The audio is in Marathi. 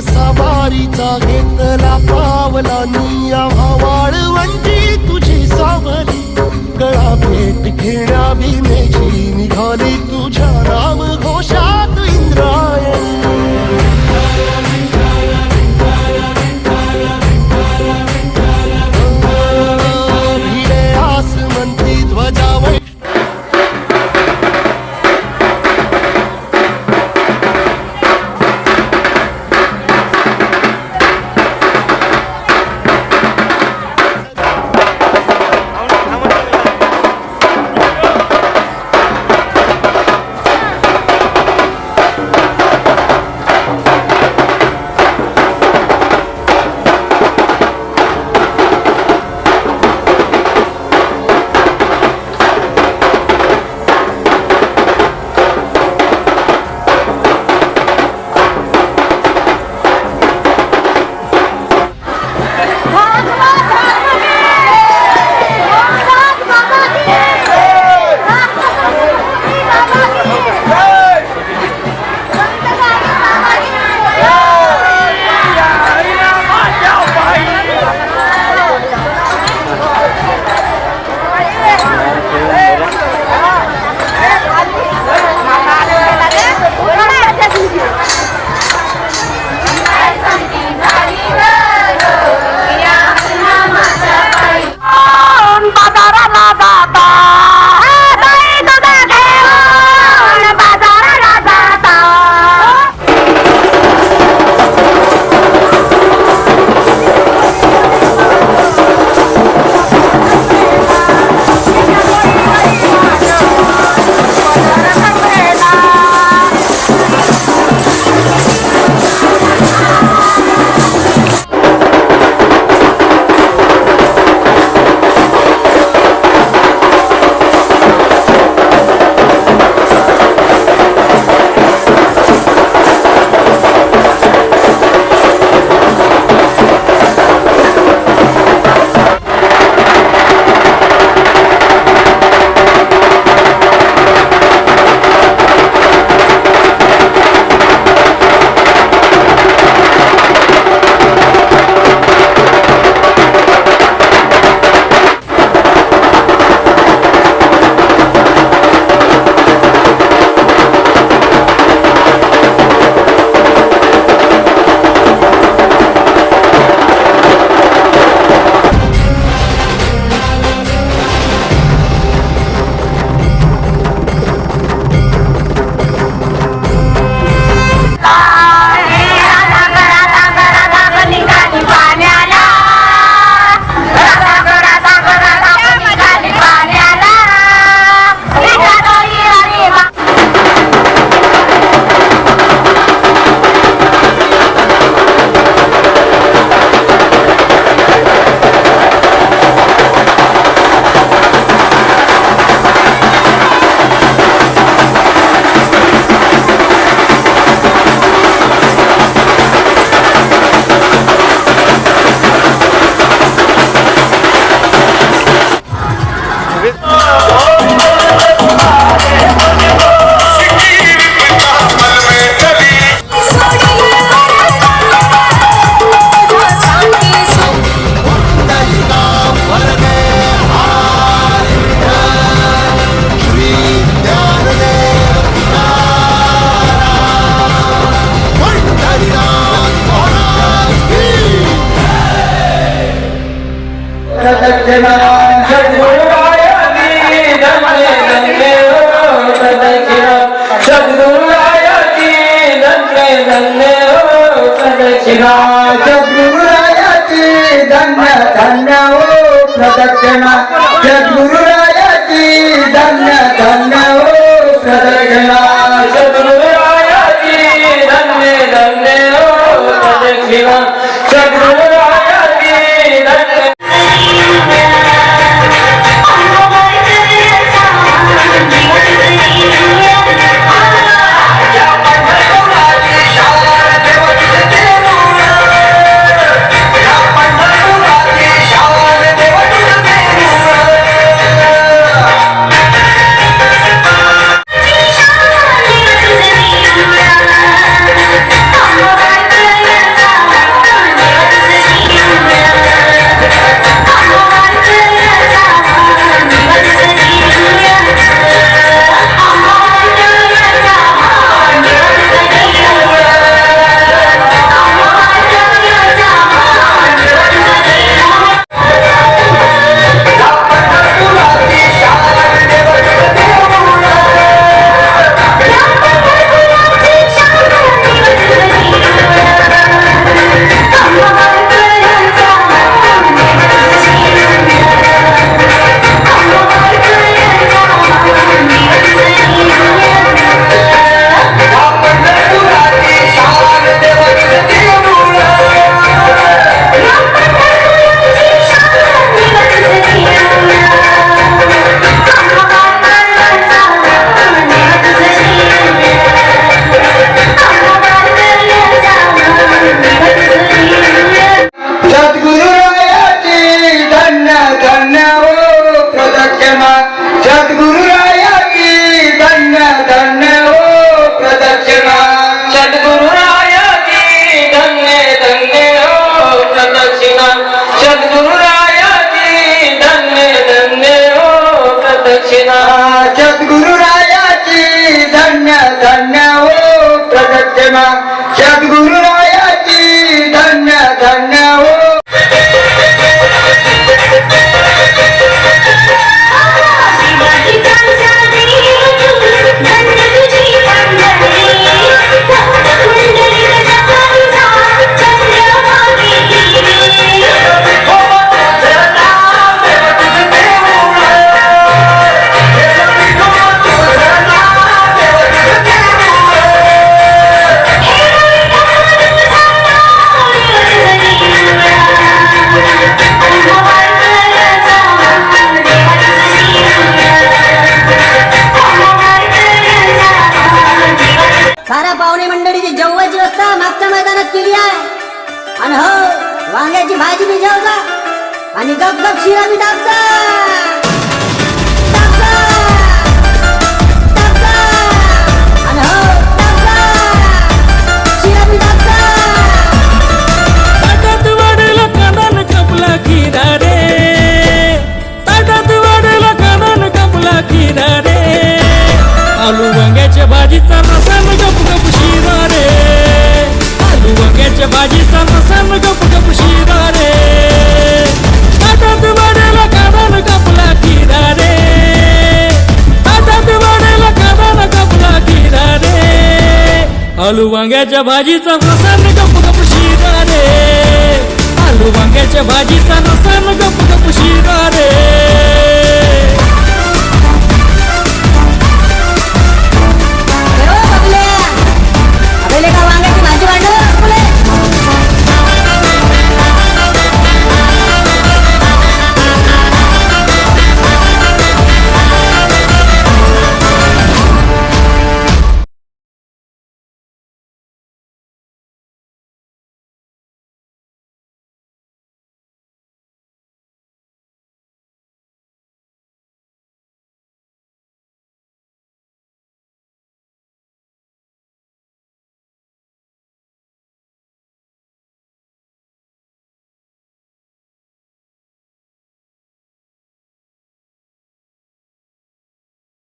सवारीचा घेतला पावलांनी वाळवंटी तुझी सावली गळा भेट घेण्या भीमेची निघाली तुझ्या राम घोषात इंद्रायणी भिडे आसमंती ध्वजावळ जेवणाची व्यवस्था मागच्या मैदानात केली आहे. आणि हो वांग्याची भाजी बी जेवजा आणि गप गप शिरा बी टाकजा. आणि हो टाकजा शिरा बी टाकजा. ताटात वाढेला कानान कपला खिरा रे, ताटात वाढेला कानान कपला खिरा रे. आलू वांग्याच्या भाजीचा रसान गप गप शिरा रे, आलू वांग्याच्या भाजीचा रसान गप गप शिरा रे. ताटात वाढेला कानान कपला खिरा रे, ताटात वाढेला कानान कपला खिरा रे. आलू वांग्याच्या भाजीचा रसान गप गप शिरा रे, आलू वांग्याच्या भाजीचा रसान गप गप शिरा रे.